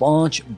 5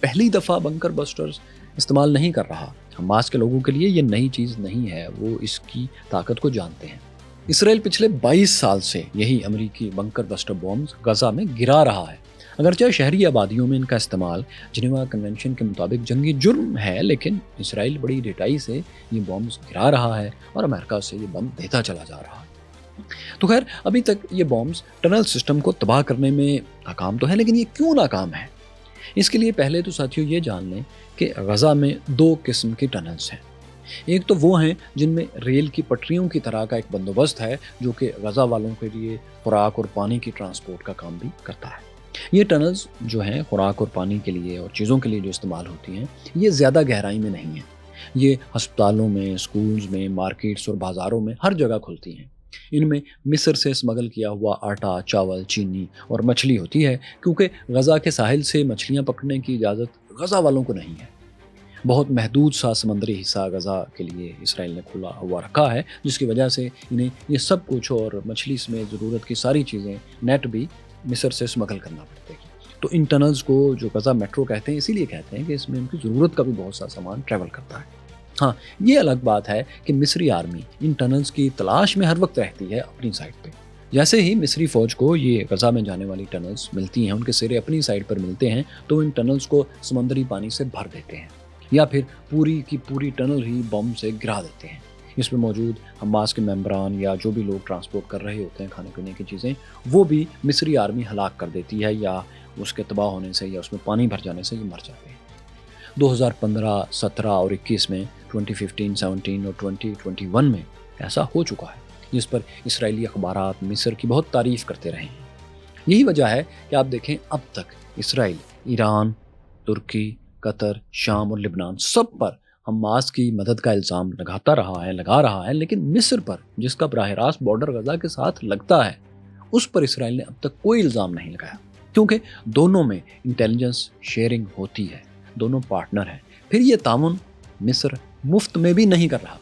پہلی دفعہ بنکر بسٹرز استعمال نہیں کر رہا۔ حماس کے لوگوں کے لیے یہ نئی چیز نہیں ہے، وہ اس کی طاقت کو جانتے ہیں۔ اسرائیل پچھلے 22 سال سے یہی امریکی بنکر بسٹر بومز غزہ میں گرا رہا ہے۔ اگرچہ شہری آبادیوں میں ان کا استعمال جنیوا کنونشن کے مطابق جنگی جرم ہے، لیکن اسرائیل بڑی ڈٹائی سے یہ بمز گرا رہا ہے اور امریکہ سے یہ بم دیتا چلا جا رہا ہے۔ تو خیر، ابھی تک یہ بمز ٹنل سسٹم کو تباہ کرنے میں ناکام تو ہے، لیکن یہ کیوں ناکام ہے؟ اس کے لیے پہلے تو ساتھیوں یہ جان لیں کہ غزہ میں 2 قسم کی ٹنلز ہیں۔ ایک تو وہ ہیں جن میں ریل کی پٹریوں کی طرح کا ایک بندوبست ہے، جو کہ غزہ والوں کے لیے خوراک اور پانی کی ٹرانسپورٹ کا کام بھی کرتا ہے۔ یہ ٹنلز جو ہیں خوراک اور پانی کے لیے اور چیزوں کے لیے جو استعمال ہوتی ہیں، یہ زیادہ گہرائی میں نہیں ہیں۔ یہ ہسپتالوں میں، اسکولز میں، مارکیٹس اور بازاروں میں ہر جگہ کھلتی ہیں۔ ان میں مصر سے اسمگل کیا ہوا آٹا، چاول، چینی اور مچھلی ہوتی ہے، کیونکہ غزہ کے ساحل سے مچھلیاں پکڑنے کی اجازت غزہ والوں کو نہیں ہے۔ بہت محدود سا سمندری حصہ غزہ کے لیے اسرائیل نے کھلا ہوا رکھا ہے، جس کی وجہ سے انہیں یہ سب کچھ اور مچھلی سمیت ضرورت کی ساری چیزیں نیٹ بھی مصر سے اسمگل کرنا پڑتے ہیں۔ تو ان ٹنلز کو جو غزہ میٹرو کہتے ہیں، اسی لیے کہتے ہیں کہ اس میں ان کی ضرورت کا بھی بہت سا سامان ٹریول کرتا ہے۔ ہاں، یہ الگ بات ہے کہ مصری آرمی ان ٹنلز کی تلاش میں ہر وقت رہتی ہے اپنی سائٹ پہ۔ جیسے ہی مصری فوج کو یہ غزہ میں جانے والی ٹنلز ملتی ہیں، ان کے سرے اپنی سائٹ پر ملتے ہیں، تو ان ٹنلز کو سمندری پانی سے بھر دیتے ہیں یا پھر پوری کی پوری ٹنل ہی بم سے گرا دیتے ہیں۔ اس میں موجود حماس کے ممبران یا جو بھی لوگ ٹرانسپورٹ کر رہے ہوتے ہیں کھانے پینے کی چیزیں، وہ بھی مصری آرمی ہلاک کر دیتی ہے، یا اس کے تباہ ہونے سے یا اس میں پانی بھر جانے سے یہ مر جاتے ہیں۔ 2015، 17 اور 21 میں، 2015، 17 اور 2021 میں ایسا ہو چکا ہے، جس پر اسرائیلی اخبارات مصر کی بہت تعریف کرتے رہے ہیں۔ یہی وجہ ہے کہ آپ دیکھیں اب تک اسرائیل ایران، ترکی، قطر، شام اور لبنان سب پر حماس کی مدد کا الزام لگا رہا ہے، لیکن مصر پر، جس کا براہ راست بارڈر غزہ کے ساتھ لگتا ہے، اس پر اسرائیل نے اب تک کوئی الزام نہیں لگایا، کیونکہ دونوں میں انٹیلیجنس شیئرنگ ہوتی ہے، دونوں پارٹنر ہیں۔ پھر یہ تعاون مصر مفت میں بھی نہیں کر رہا۔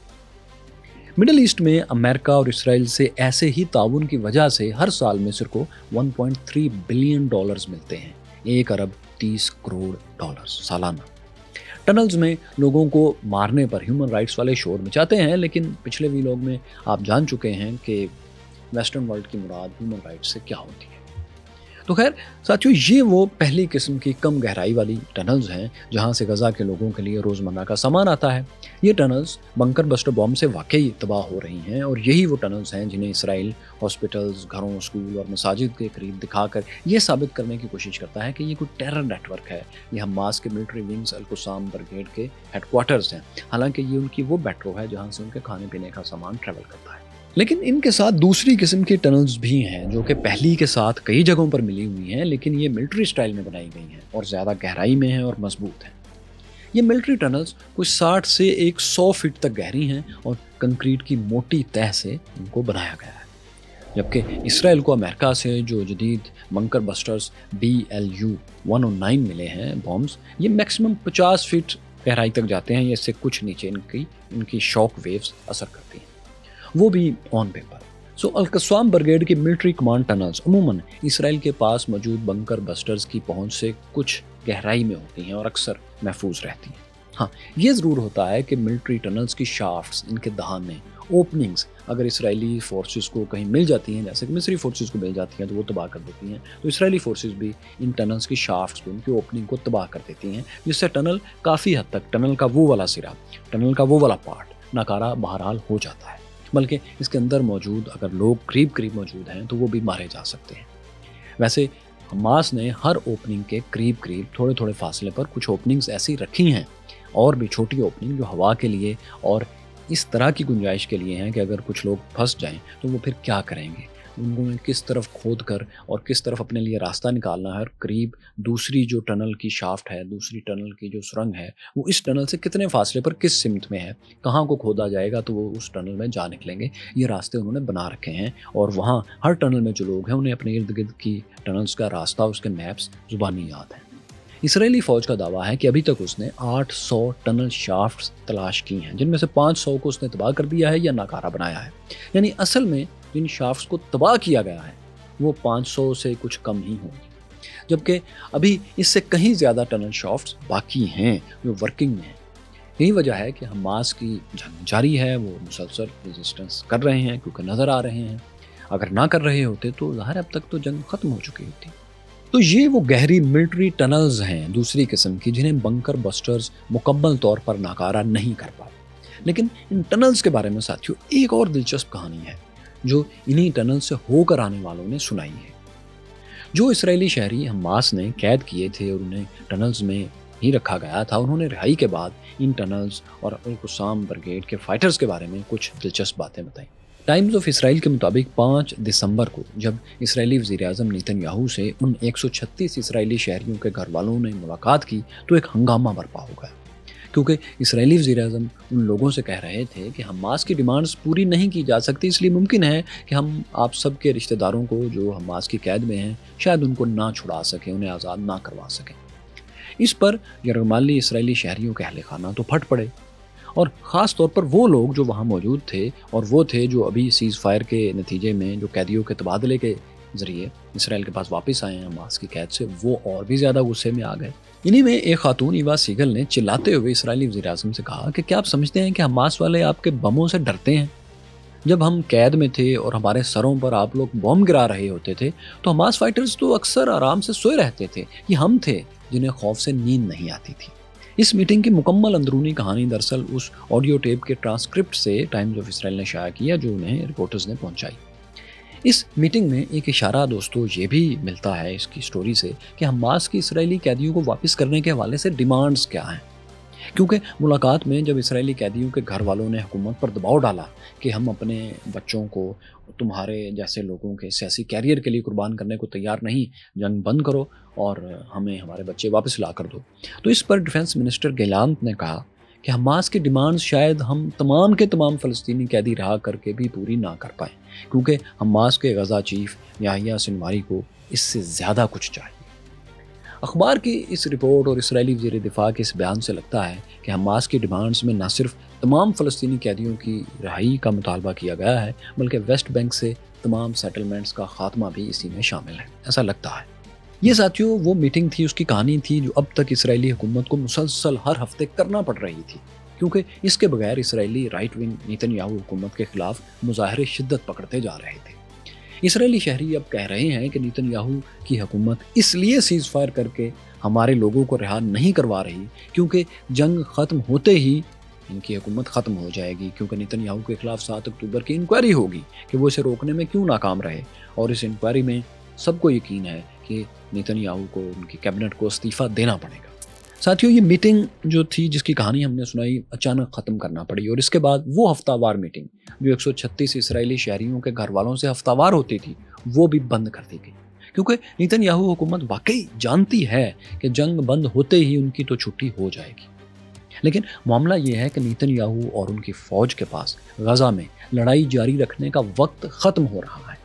مڈل ایسٹ میں امریکہ اور اسرائیل سے ایسے ہی تعاون کی وجہ سے ہر سال مصر کو $1.3 بلین ملتے ہیں، 1 ارب 30 کروڑ ڈالر سالانہ۔ ٹنلز میں لوگوں کو مارنے پر ہیومن رائٹس والے شور مچاتے ہیں، لیکن پچھلے ویلاگ میں آپ جان چکے ہیں کہ ویسٹرن ورلڈ کی مراد ہیومن رائٹس سے کیا ہوتی ہے۔ تو خیر ساتھیوں، یہ وہ پہلی قسم کی کم گہرائی والی ٹنلز ہیں جہاں سے غزہ کے لوگوں کے لیے روزمرہ کا سامان آتا ہے۔ یہ ٹنلز بنکر بسٹر بم سے واقعی تباہ ہو رہی ہیں، اور یہی وہ ٹنلز ہیں جنہیں اسرائیل ہاسپٹلز، گھروں، اسکول اور مساجد کے قریب دکھا کر یہ ثابت کرنے کی کوشش کرتا ہے کہ یہ کوئی ٹیرر نیٹ ورک ہے، یہ حماس کے ملٹری ونگز القسام برگیڈ کے ہیڈ کوارٹرز ہیں، حالانکہ یہ ان کی وہ میٹرو ہے جہاں سے ان کے کھانے پینے کا سامان ٹریول کرتا ہے۔ لیکن ان کے ساتھ دوسری قسم کی ٹنلز بھی ہیں جو کہ پہلی کے ساتھ کئی جگہوں پر ملی ہوئی ہیں، لیکن یہ ملٹری سٹائل میں بنائی گئی ہیں اور زیادہ گہرائی میں ہیں اور مضبوط ہیں۔ یہ ملٹری ٹنلز کچھ 60 سے 100 فٹ تک گہری ہیں اور کنکریٹ کی موٹی تہ سے ان کو بنایا گیا ہے، جبکہ اسرائیل کو امریکہ سے جو جدید بنکر بسٹرز BLU-109 ملے ہیں بمز، یہ میکسیمم 50 فٹ گہرائی تک جاتے ہیں، یا اس سے کچھ نیچے ان کی شاک ویوز اثر کرتی ہیں، وہ بھی آن پیپر۔ القسام برگیڈ کی ملٹری کمانڈ ٹنلز عموماً اسرائیل کے پاس موجود بنکر بسٹرز کی پہنچ سے کچھ گہرائی میں ہوتی ہیں اور اکثر محفوظ رہتی ہیں۔ ہاں، یہ ضرور ہوتا ہے کہ ملٹری ٹنلز کی شافٹس، ان کے دہانے، اوپننگز اگر اسرائیلی فورسز کو کہیں مل جاتی ہیں، جیسے کہ مصری فورسز کو مل جاتی ہیں، تو وہ تباہ کر دیتی ہیں، تو اسرائیلی فورسز بھی ان ٹنلز کی شافٹس کو، ان کی اوپننگ کو تباہ کر دیتی ہیں، جس سے ٹنل کافی حد تک، ٹنل کا وہ والا سرا، ٹنل کا وہ والا پارٹ ناکارہ بہرحال ہو جاتا ہے، بلکہ اس کے اندر موجود اگر لوگ قریب موجود ہیں تو وہ بھی مارے جا سکتے ہیں۔ ویسے حماس نے ہر اوپننگ کے قریب تھوڑے فاصلے پر کچھ اوپننگز ایسی رکھی ہیں، اور بھی چھوٹی اوپننگ جو ہوا کے لیے اور اس طرح کی گنجائش کے لیے ہیں کہ اگر کچھ لوگ پھنس جائیں تو وہ پھر کیا کریں گے، ان کو کس طرف کھود کر اور کس طرف اپنے لیے راستہ نکالنا ہے، اور قریب دوسری جو ٹنل کی شافٹ ہے، دوسری ٹنل کی جو سرنگ ہے، وہ اس ٹنل سے کتنے فاصلے پر کس سمت میں ہے، کہاں کو کھودا جائے گا تو وہ اس ٹنل میں جا نکلیں گے، یہ راستے انہوں نے بنا رکھے ہیں، اور وہاں ہر ٹنل میں جو لوگ ہیں انہیں اپنے ارد گرد کی ٹنلز کا راستہ، اس کے میپس زبانی یاد ہیں۔ اسرائیلی فوج کا دعویٰ ہے کہ ابھی تک اس نے 800 ٹنل شافٹس تلاش کی ہیں، جن میں سے 500 کو اس نے تباہ کر دیا ہے یا ناکارہ بنایا ہے، یعنی اصل میں جن شافٹس کو تباہ کیا گیا ہے وہ 500 سے کچھ کم ہی ہوں گی۔ جبکہ ابھی اس سے کہیں زیادہ ٹنل شافٹس باقی ہیں جو ورکنگ میں ہیں۔ یہی وجہ ہے کہ حماس کی جنگ جاری ہے، وہ مسلسل ریزسٹنس کر رہے ہیں کیونکہ نظر آ رہے ہیں اگر نہ کر رہے ہوتے تو ظاہر اب تک تو جنگ ختم ہو چکی ہوتی۔ تو یہ وہ گہری ملٹری ٹنلز ہیں دوسری قسم کی جنہیں بنکر بسٹرز مکمل طور پر ناکارہ نہیں کر پائے۔ لیکن ان ٹنلز کے بارے میں ساتھیوں ایک اور دلچسپ کہانی ہے جو انہی ٹنل سے ہو کر آنے والوں نے سنائی ہے۔ جو اسرائیلی شہری حماس نے قید کیے تھے اور انہیں ٹنلز میں ہی رکھا گیا تھا، انہوں نے رہائی کے بعد ان ٹنلز اور القسام بریگیڈ کے فائٹرز کے بارے میں کچھ دلچسپ باتیں بتائیں۔ ٹائمز آف اسرائیل کے مطابق 5 دسمبر کو جب اسرائیلی وزیر اعظم نیتن یاہو سے ان 136 اسرائیلی شہریوں کے گھر والوں نے ملاقات کی تو ایک ہنگامہ برپا ہو گیا، کیونکہ اسرائیلی وزیر اعظم ان لوگوں سے کہہ رہے تھے کہ حماس کی ڈیمانڈز پوری نہیں کی جا سکتی، اس لیے ممکن ہے کہ ہم آپ سب کے رشتہ داروں کو جو حماس کی قید میں ہیں شاید ان کو نہ چھڑا سکیں، انہیں آزاد نہ کروا سکیں۔ اس پر یرغمالی اسرائیلی شہریوں کے اہل خانہ تو پھٹ پڑے، اور خاص طور پر وہ لوگ جو وہاں موجود تھے اور وہ تھے جو ابھی سیز فائر کے نتیجے میں جو قیدیوں کے تبادلے کے ذریعے اسرائیل کے پاس واپس آئے ہیں حماس کی قید سے، وہ اور بھی زیادہ غصے میں آ گئے۔ انہی میں ایک خاتون ایوا سیگل نے چلاتے ہوئے اسرائیلی وزیر اعظم سے کہا کہ کیا آپ سمجھتے ہیں کہ حماس والے آپ کے بموں سے ڈرتے ہیں؟ جب ہم قید میں تھے اور ہمارے سروں پر آپ لوگ بم گرا رہے ہوتے تھے تو حماس فائٹرز تو اکثر آرام سے سوئے رہتے تھے، یہ ہم تھے جنہیں خوف سے نیند نہیں آتی تھی۔ اس میٹنگ کی مکمل اندرونی کہانی دراصل اس آڈیو ٹیپ کے ٹرانسکرپٹ سے ٹائمز آف اسرائیل نے شائع کیا جو انہیں رپورٹرز نے پہنچائی۔ اس میٹنگ میں ایک اشارہ دوستو یہ بھی ملتا ہے اس کی سٹوری سے کہ حماس کی اسرائیلی قیدیوں کو واپس کرنے کے حوالے سے ڈیمانڈز کیا ہیں، کیونکہ ملاقات میں جب اسرائیلی قیدیوں کے گھر والوں نے حکومت پر دباؤ ڈالا کہ ہم اپنے بچوں کو تمہارے جیسے لوگوں کے سیاسی کیریئر کے لیے قربان کرنے کو تیار نہیں، جنگ بند کرو اور ہمیں ہمارے بچے واپس لا کر دو، تو اس پر ڈیفنس منسٹر گیلانت نے کہا کہ حماس کی ڈیمانڈز شاید ہم تمام کے تمام فلسطینی قیدی رہا کر کے بھی پوری نہ کر پائیں، کیونکہ حماس کے غزہ چیف یحییٰ سنواری کو اس سے زیادہ کچھ چاہیے۔ اخبار کی اس رپورٹ اور اسرائیلی وزیر دفاع کے اس بیان سے لگتا ہے کہ حماس کی ڈیمانڈز میں نہ صرف تمام فلسطینی قیدیوں کی رہائی کا مطالبہ کیا گیا ہے بلکہ ویسٹ بینک سے تمام سیٹلمنٹس کا خاتمہ بھی اسی میں شامل ہے، ایسا لگتا ہے۔ یہ ساتھیوں وہ میٹنگ تھی، اس کی کہانی تھی جو اب تک اسرائیلی حکومت کو مسلسل ہر ہفتے کرنا پڑ رہی تھی، کیونکہ اس کے بغیر اسرائیلی رائٹ ونگ نیتن یاہو حکومت کے خلاف مظاہرے شدت پکڑتے جا رہے تھے۔ اسرائیلی شہری اب کہہ رہے ہیں کہ نیتن یاہو کی حکومت اس لیے سیز فائر کر کے ہمارے لوگوں کو رہا نہیں کروا رہی کیونکہ جنگ ختم ہوتے ہی ان کی حکومت ختم ہو جائے گی، کیونکہ نیتن یاہو کے خلاف 7 اکتوبر کی انکوائری ہوگی کہ وہ اسے روکنے میں کیوں ناکام رہے، اور اس انکوائری میں سب کو یقین ہے کہ نیتن یاہو کو ان کی کیبنٹ کو استعفیٰ دینا پڑے گا۔ ساتھیوں یہ میٹنگ جو تھی جس کی کہانی ہم نے سنائی اچانک ختم کرنا پڑی، اور اس کے بعد وہ ہفتہ وار میٹنگ جو 136 اسرائیلی شہریوں کے گھر والوں سے ہفتہ وار ہوتی تھی وہ بھی بند کر دی گئی، کیونکہ نیتن یاہو حکومت واقعی جانتی ہے کہ جنگ بند ہوتے ہی ان کی تو چھٹی ہو جائے گی۔ لیکن معاملہ یہ ہے کہ نیتن یاہو اور ان کی فوج کے پاس غزہ میں لڑائی جاری رکھنے کا وقت ختم ہو رہا ہے۔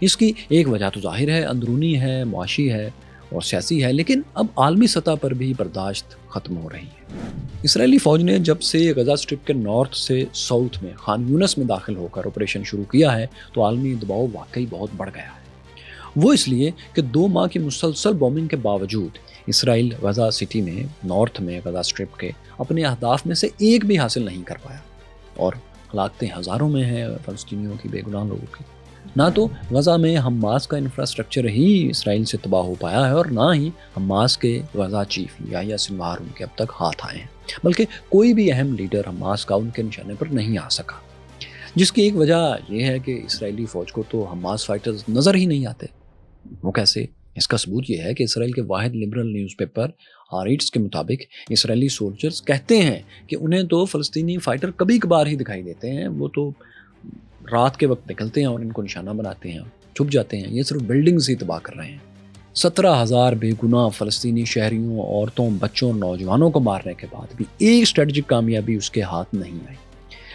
اس کی ایک وجہ تو ظاہر ہے، اندرونی ہے، معاشی ہے اور سیاسی ہے، لیکن اب عالمی سطح پر بھی برداشت ختم ہو رہی ہے۔ اسرائیلی فوج نے جب سے غزہ اسٹرپ کے نارتھ سے ساؤتھ میں خان یونس میں داخل ہو کر آپریشن شروع کیا ہے تو عالمی دباؤ واقعی بہت بڑھ گیا ہے۔ وہ اس لیے کہ 2 ماہ کی مسلسل بومنگ کے باوجود اسرائیل غزہ سٹی میں نارتھ میں غزہ اسٹرپ کے اپنے اہداف میں سے ایک بھی حاصل نہیں کر پایا، اور ہلاکتیں ہزاروں میں ہیں فلسطینیوں کی، بے گناہ لوگوں کی۔ نہ تو غزہ میں حماس کا انفراسٹرکچر ہی اسرائیل سے تباہ ہو پایا ہے اور نہ ہی حماس کے غزہ چیف یحییٰ سنوار ان کے اب تک ہاتھ آئے ہیں، بلکہ کوئی بھی اہم لیڈر حماس کا ان کے نشانے پر نہیں آ سکا، جس کی ایک وجہ یہ ہے کہ اسرائیلی فوج کو تو حماس فائٹرز نظر ہی نہیں آتے۔ وہ کیسے؟ اس کا ثبوت یہ ہے کہ اسرائیل کے واحد لبرل نیوز پیپر ہاریٹس کے مطابق اسرائیلی سولجرز کہتے ہیں کہ انہیں تو فلسطینی فائٹر کبھی کبھار ہی دکھائی دیتے ہیں، وہ تو رات کے وقت نکلتے ہیں اور ان کو نشانہ بناتے ہیں، چھپ جاتے ہیں، یہ صرف بلڈنگز ہی تباہ کر رہے ہیں۔ 17,000 بے گناہ فلسطینی شہریوں، عورتوں، بچوں اور نوجوانوں کو مارنے کے بعد بھی ایک اسٹریٹجک کامیابی اس کے ہاتھ نہیں آئی۔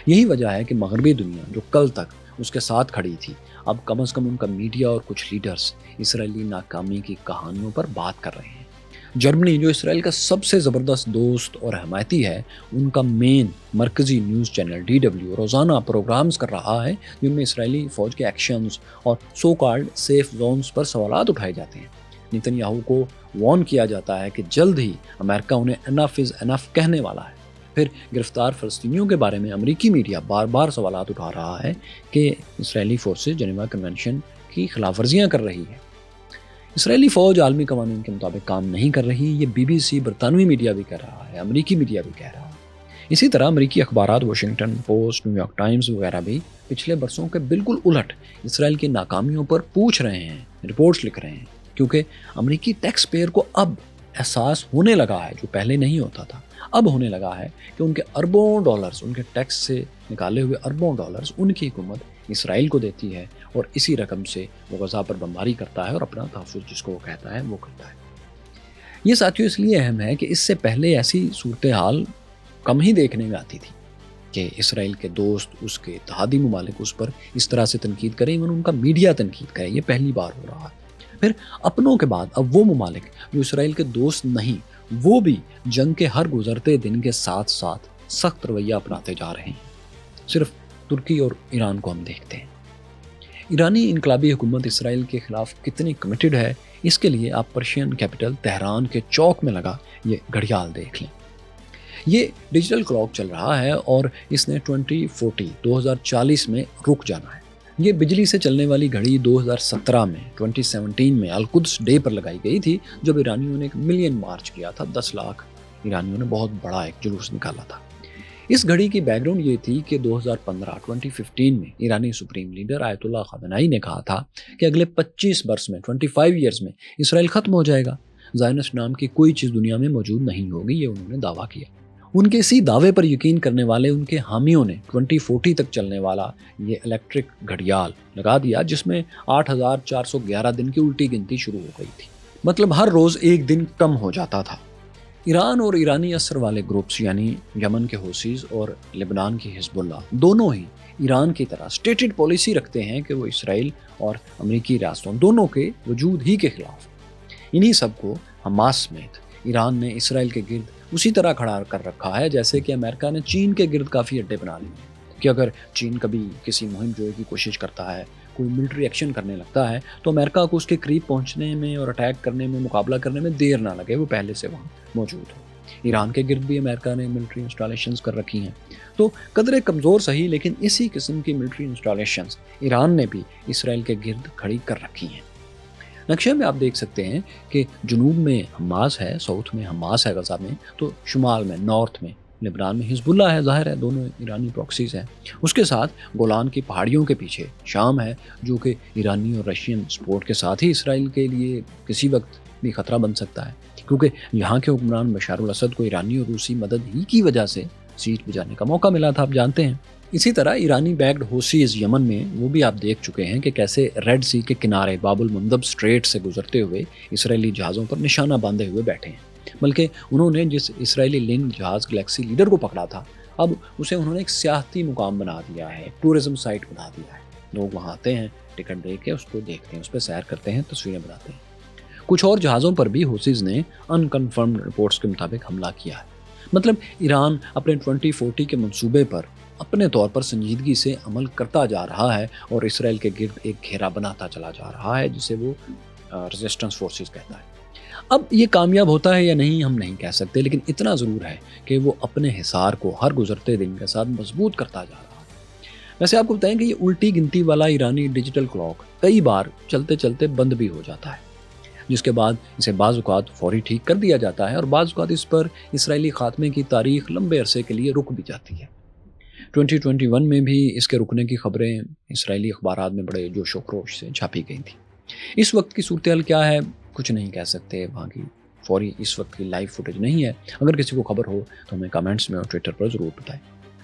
یہی وجہ ہے کہ مغربی دنیا جو کل تک اس کے ساتھ کھڑی تھی، اب کم از کم ان کا میڈیا اور کچھ لیڈرز اسرائیلی ناکامی کی کہانیوں پر بات کر رہے ہیں۔ جرمنی جو اسرائیل کا سب سے زبردست دوست اور حمایتی ہے، ان کا مین مرکزی نیوز چینل DW روزانہ پروگرامز کر رہا ہے جن میں اسرائیلی فوج کے ایکشنز اور سو کالڈ سیف زونز پر سوالات اٹھائے جاتے ہیں۔ نیتن یاہو کو وارن کیا جاتا ہے کہ جلد ہی امریکہ انہیں انف از انف کہنے والا ہے۔ پھر گرفتار فلسطینیوں کے بارے میں امریکی میڈیا بار بار سوالات اٹھا رہا ہے کہ اسرائیلی فورسز جنیوا کنونشن کی خلاف ورزیاں کر رہی ہے۔ اسرائیلی فوج عالمی قوانین کے مطابق کام نہیں کر رہی، یہ بی بی سی برطانوی میڈیا بھی کہہ رہا ہے، امریکی میڈیا بھی کہہ رہا ہے۔ اسی طرح امریکی اخبارات Washington post, new York Times وغیرہ بھی پچھلے برسوں کے بالکل الٹ اسرائیل کی ناکامیوں پر پوچھ رہے ہیں، رپورٹس لکھ رہے ہیں، کیونکہ امریکی ٹیکس پیئر کو اب احساس ہونے لگا ہے، جو پہلے نہیں ہوتا تھا، اب ہونے لگا ہے کہ ان کے اربوں ڈالرز، ان کے ٹیکس سے نکالے ہوئے اربوں ڈالرز ان کی حکومت اسرائیل کو دیتی ہے، اور اسی رقم سے وہ غزہ پر بمباری کرتا ہے اور اپنا تحفظ جس کو وہ کہتا ہے وہ کرتا ہے۔ یہ ساتھیوں اس لیے اہم ہے کہ اس سے پہلے ایسی صورتحال کم ہی دیکھنے میں آتی تھی کہ اسرائیل کے دوست، اس کے اتحادی ممالک اس پر اس طرح سے تنقید کریں، ایون ان کا میڈیا تنقید کرے۔ یہ پہلی بار ہو رہا ہے۔ پھر اپنوں کے بعد اب وہ ممالک جو اسرائیل کے دوست نہیں، وہ بھی جنگ کے ہر گزرتے دن کے ساتھ ساتھ سخت رویہ اپناتے جا رہے ہیں۔ صرف ترکی اور ایران کو ہم دیکھتے ہیں۔ ایرانی انقلابی حکومت اسرائیل کے خلاف کتنی کمیٹڈ ہے، اس کے لیے آپ پرشین کیپٹل تہران کے چوک میں لگا یہ گھڑیال دیکھ لیں۔ یہ ڈیجیٹل کلاک چل رہا ہے اور اس نے 2040 میں رک جانا ہے۔ یہ بجلی سے چلنے والی گھڑی 2017 میں القدس ڈے پر لگائی گئی تھی، جب ایرانیوں نے ایک ملین مارچ کیا تھا، 10 لاکھ ایرانیوں نے بہت بڑا ایک جلوس نکالا تھا۔ اس گھڑی کی بیک گراؤنڈ یہ تھی کہ 2015 میں ایرانی سپریم لیڈر آیت اللہ خامنائی نے کہا تھا کہ اگلے 25 برس میں 25 ایئرز میں اسرائیل ختم ہو جائے گا، زائنسٹ نام کی کوئی چیز دنیا میں موجود نہیں ہوگی، یہ انہوں نے دعویٰ کیا۔ ان کے اسی دعوے پر یقین کرنے والے ان کے حامیوں نے 2040 تک چلنے والا یہ الیکٹرک گھڑیال لگا دیا، جس میں 8411 دن کی الٹی گنتی شروع ہو گئی تھی، مطلب ہر روز ایک دن کم ہو جاتا تھا۔ ایران اور ایرانی اثر والے گروپس یعنی یمن کے حوثیز اور لبنان کی حزب اللہ دونوں ہی ایران کی طرح اسٹیٹڈ پالیسی رکھتے ہیں کہ وہ اسرائیل اور امریکی ریاستوں دونوں کے وجود ہی کے خلاف۔ انہی سب کو حماس سمیت ایران نے اسرائیل کے گرد اسی طرح کھڑا کر رکھا ہے جیسے کہ امریکہ نے چین کے گرد کافی اڈے بنا لیے ہیں کہ اگر چین کبھی کسی مہم جوئی کی کوشش کرتا ہے، کوئی ملٹری ایکشن کرنے لگتا ہے، تو امریکہ کو اس کے قریب پہنچنے میں اور اٹیک کرنے میں، مقابلہ کرنے میں دیر نہ لگے، وہ پہلے سے وہاں موجود ہو۔ ایران کے گرد بھی امریکہ نے ملٹری انسٹالیشنز کر رکھی ہیں، تو قدرے کمزور صحیح لیکن اسی قسم کی ملٹری انسٹالیشنز ایران نے بھی اسرائیل کے گرد کھڑی کر رکھی ہیں۔ نقشے میں آپ دیکھ سکتے ہیں کہ جنوب میں حماس ہے، ساؤتھ میں حماس ہے غزہ میں، تو شمال میں، نارتھ میں لبنان میں حزب اللہ ہے، ظاہر ہے دونوں ایرانی پراکسیز ہیں۔ اس کے ساتھ گولان کی پہاڑیوں کے پیچھے شام ہے، جو کہ ایرانی اور رشین سپورٹ کے ساتھ ہی اسرائیل کے لیے کسی وقت بھی خطرہ بن سکتا ہے، کیونکہ یہاں کے حکمران بشار الاسد کو ایرانی اور روسی مدد ہی کی وجہ سے سیٹ بجانے کا موقع ملا تھا، آپ جانتے ہیں۔ اسی طرح ایرانی بیکڈ حوثیز یمن میں، وہ بھی آپ دیکھ چکے ہیں کہ کیسے ریڈ سی کے کنارے باب المندب اسٹریٹ سے گزرتے ہوئے اسرائیلی جہازوں پر نشانہ باندھے ہوئے بیٹھے ہیں، بلکہ انہوں نے جس اسرائیلی لنک جہاز گلیکسی لیڈر کو پکڑا تھا، اب اسے انہوں نے ایک سیاحتی مقام بنا دیا ہے، ٹورزم سائٹ بنا دیا ہے۔ لوگ وہاں آتے ہیں، ٹکٹ دے کے اس کو دیکھتے ہیں، اس پہ سیر کرتے ہیں، تصویریں بناتے ہیں۔ کچھ اور جہازوں پر بھی حوثیز نے انکنفرمڈ رپورٹس کے مطابق حملہ کیا ہے۔ مطلب ایران اپنے 2040 کے منصوبے پر اپنے طور پر سنجیدگی سے عمل کرتا جا رہا ہے اور اسرائیل کے گرد ایک گھیرا بناتا چلا جا رہا ہے، جسے وہ ریزسٹنس فورسز کہتا ہے۔ اب یہ کامیاب ہوتا ہے یا نہیں ہم نہیں کہہ سکتے، لیکن اتنا ضرور ہے کہ وہ اپنے حصار کو ہر گزرتے دن کے ساتھ مضبوط کرتا جا رہا ہے۔ ویسے آپ کو بتائیں کہ یہ الٹی گنتی والا ایرانی ڈیجیٹل کلاک کئی بار چلتے چلتے بند بھی ہو جاتا ہے، جس کے بعد اسے بعض اوقات فوری ٹھیک کر دیا جاتا ہے اور بعض اوقات اس پر اسرائیلی خاتمے کی تاریخ لمبے عرصے کے لیے رک بھی جاتی ہے۔ 2021 میں بھی اس کے رکنے کی خبریں اسرائیلی اخبارات میں بڑے جوش و خروش سے چھاپی گئی تھیں۔ اس وقت کی صورتحال کیا ہے کچھ نہیں کہہ سکتے، وہاں کی فوری اس وقت کی لائیو فوٹیج نہیں ہے۔ اگر کسی کو خبر ہو تو ہمیں کمنٹس میں اور ٹویٹر پر ضرور بتائیں۔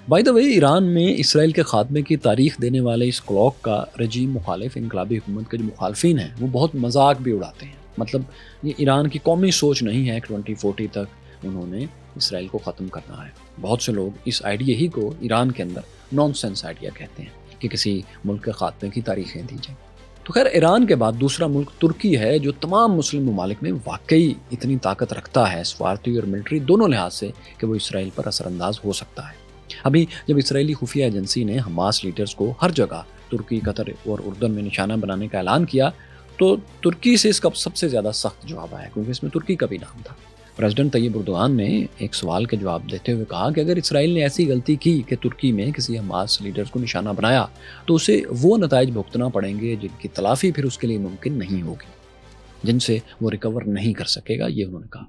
بائی دا وے، ایران میں اسرائیل کے خاتمے کی تاریخ دینے والے اس کلاک کا رجیم مخالف انقلابی حکومت کے جو مخالفین ہیں وہ بہت مذاق بھی اڑاتے ہیں۔ مطلب یہ ایران کی قومی سوچ نہیں ہے کہ 2040 تک انہوں نے اسرائیل کو ختم کرنا ہے۔ بہت سے لوگ اس آئیڈیا ہی کو ایران کے اندر نان سینس آئیڈیا کہتے ہیں کہ کسی ملک کے خاتمے کی تاریخیں دی جائیں۔ تو خیر، ایران کے بعد دوسرا ملک ترکی ہے، جو تمام مسلم ممالک میں واقعی اتنی طاقت رکھتا ہے، سفارتی اور ملٹری دونوں لحاظ سے، کہ وہ اسرائیل پر اثر انداز ہو سکتا ہے۔ ابھی جب اسرائیلی خفیہ ایجنسی نے حماس لیڈرز کو ہر جگہ ترکی، قطر اور اردن میں نشانہ بنانے کا اعلان کیا، تو ترکی سے اس کا سب سے زیادہ سخت جواب آیا، کیونکہ اس میں ترکی کا بھی نام تھا۔ پریزیڈنٹ طیب اردوغان نے ایک سوال کا جواب دیتے ہوئے کہا کہ اگر اسرائیل نے ایسی غلطی کی کہ ترکی میں کسی حماس لیڈر کو نشانہ بنایا تو اسے وہ نتائج بھگتنا پڑیں گے جن کی تلافی پھر اس کے لیے ممکن نہیں ہوگی، جن سے وہ ریکور نہیں کر سکے گا، یہ انہوں نے کہا۔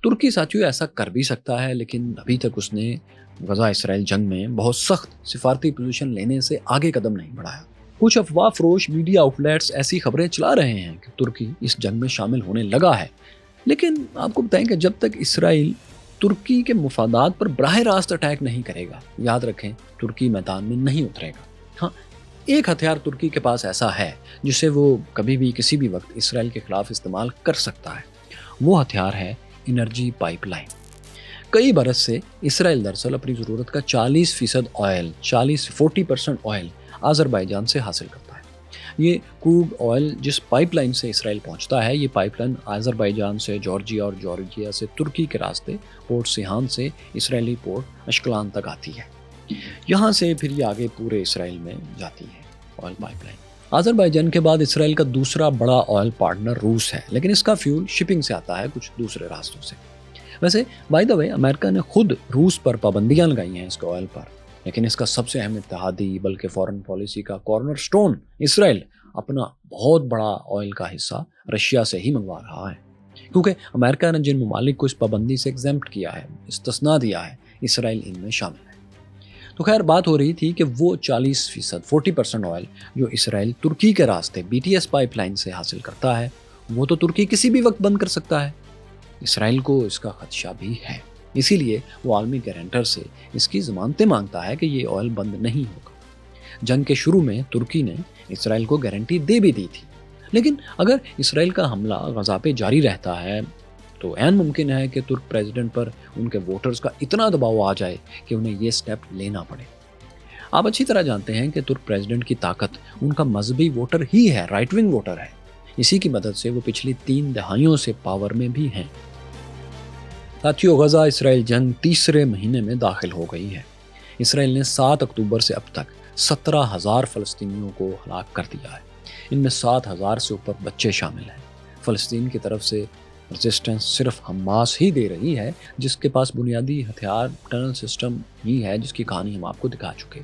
ترکی ساتھیوں ایسا کر بھی سکتا ہے، لیکن ابھی تک اس نے غزہ اسرائیل جنگ میں بہت سخت سفارتی پوزیشن لینے سے آگے قدم نہیں بڑھایا۔ کچھ افواہ فروش میڈیا آؤٹ لیٹس ایسی خبریں چلا رہے ہیں کہ ترکی اس جنگ میں شامل ہونے لگا ہے، لیکن آپ کو بتائیں کہ جب تک اسرائیل ترکی کے مفادات پر براہ راست اٹیک نہیں کرے گا، یاد رکھیں ترکی میدان میں نہیں اترے گا۔ ہاں، ایک ہتھیار ترکی کے پاس ایسا ہے جسے وہ کبھی بھی کسی بھی وقت اسرائیل کے خلاف استعمال کر سکتا ہے، وہ ہتھیار ہے انرجی پائپ لائن۔ کئی برس سے اسرائیل دراصل اپنی ضرورت کا 40% آئل 40% آئل آذربائیجان سے حاصل کرتا ہے۔ یہ کروڈ آئل جس پائپ لائن سے اسرائیل پہنچتا ہے، یہ پائپ لائن آذربائیجان سے جارجیا اور جارجیا سے ترکی کے راستے پورٹ سیہان سے اسرائیلی پورٹ اشکلان تک آتی ہے۔ یہاں سے پھر یہ آگے پورے اسرائیل میں جاتی ہے آئل پائپ لائن۔ آذربائیجان کے بعد اسرائیل کا دوسرا بڑا آئل پارٹنر روس ہے، لیکن اس کا فیول شپنگ سے آتا ہے کچھ دوسرے راستوں سے۔ ویسے بائی دا وے امریکہ نے خود روس پر پابندیاں لگائی ہیں اس کے آئل پر، لیکن اس کا سب سے اہم اتحادی بلکہ فارن پالیسی کا کارنر سٹون اسرائیل اپنا بہت بڑا آئل کا حصہ رشیا سے ہی منگوا رہا ہے، کیونکہ امریکہ نے جن ممالک کو اس پابندی سے ایگزمپٹ کیا ہے، استثناء دیا ہے، اسرائیل ان میں شامل ہے۔ تو خیر بات ہو رہی تھی کہ وہ 40% آئل جو اسرائیل ترکی کے راستے BTS پائپ لائن سے حاصل کرتا ہے، وہ تو ترکی کسی بھی وقت بند کر سکتا ہے۔ اسرائیل کو اس کا خدشہ بھی ہے، اسی لیے وہ عالمی گارنٹر سے اس کی ضمانتیں مانگتا ہے کہ یہ آئل بند نہیں ہوگا۔ جنگ کے شروع میں ترکی نے اسرائیل کو گارنٹی دے بھی دی تھی، لیکن اگر اسرائیل کا حملہ غزہ پہ جاری رہتا ہے تو عین ممکن ہے کہ ترک پریزیڈنٹ پر ان کے ووٹرز کا اتنا دباؤ آ جائے کہ انہیں یہ سٹیپ لینا پڑے۔ آپ اچھی طرح جانتے ہیں کہ ترک پریزیڈنٹ کی طاقت ان کا مذہبی ووٹر ہی ہے، رائٹ ونگ ووٹر ہے، اسی کی مدد سے وہ پچھلی 3 دہائیوں سے پاور میں بھی ہیں۔ ساتھیوں، غزہ اسرائیل جنگ تیسرے مہینے میں داخل ہو گئی ہے۔ اسرائیل نے 7 اکتوبر سے اب تک 17,000 فلسطینیوں کو ہلاک کر دیا ہے، ان میں 7,000 سے اوپر بچے شامل ہیں۔ فلسطین کی طرف سے ریزسٹنس صرف حماس ہی دے رہی ہے، جس کے پاس بنیادی ہتھیار ٹنل سسٹم ہی ہے، جس کی کہانی ہم آپ کو دکھا چکے۔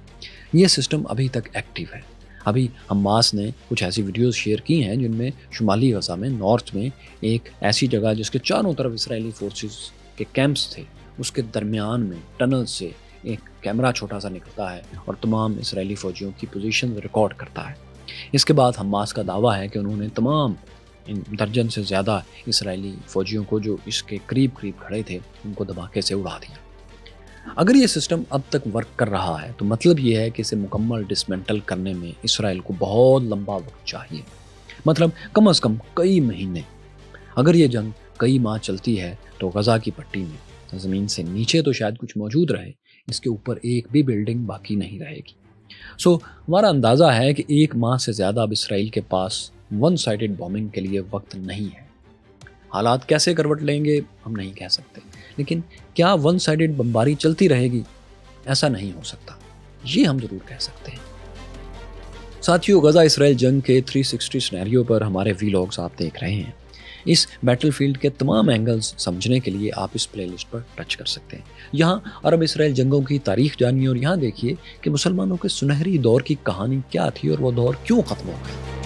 یہ سسٹم ابھی تک ایکٹیو ہے۔ ابھی حماس نے کچھ ایسی ویڈیوز شیئر کی ہیں جن میں شمالی غزہ میں نارتھ میں ایک ایسی جگہ جس کے چاروں طرف اسرائیلی فورسز کے کیمپس تھے، اس کے درمیان میں ٹنل سے ایک کیمرہ چھوٹا سا نکلتا ہے اور تمام اسرائیلی فوجیوں کی پوزیشن ریکارڈ کرتا ہے۔ اس کے بعد حماس کا دعویٰ ہے کہ انہوں نے تمام درجن سے زیادہ اسرائیلی فوجیوں کو جو اس کے قریب کھڑے تھے ان کو دھماکے سے اڑا دیا۔ اگر یہ سسٹم اب تک ورک کر رہا ہے تو مطلب یہ ہے کہ اسے مکمل ڈسمنٹل کرنے میں اسرائیل کو بہت لمبا وقت چاہیے، مطلب کم از کم کئی مہینے۔ اگر یہ جنگ کئی ماہ چلتی ہے تو غزہ کی پٹی میں زمین سے نیچے تو شاید کچھ موجود رہے، اس کے اوپر ایک بھی بلڈنگ باقی نہیں رہے گی۔ ہمارا اندازہ ہے کہ 1 ماہ سے زیادہ اب اسرائیل کے پاس ون سائیڈڈ بومنگ کے لیے وقت نہیں ہے۔ حالات کیسے کروٹ لیں گے ہم نہیں کہہ سکتے، لیکن کیا ون سائیڈڈ بمباری چلتی رہے گی؟ ایسا نہیں ہو سکتا، یہ ہم ضرور کہہ سکتے ہیں۔ ساتھیوں، غزہ اسرائیل جنگ کے 360 سینیریو پر ہمارے ویلاگز آپ دیکھ رہے ہیں۔ اس بیٹل فیلڈ کے تمام اینگلز سمجھنے کے لیے آپ اس پلے لسٹ پر ٹچ کر سکتے ہیں۔ یہاں عرب اسرائیل جنگوں کی تاریخ جانیے اور یہاں دیکھیے کہ مسلمانوں کے سنہری دور کی کہانی کیا تھی اور وہ دور کیوں ختم ہو گئی۔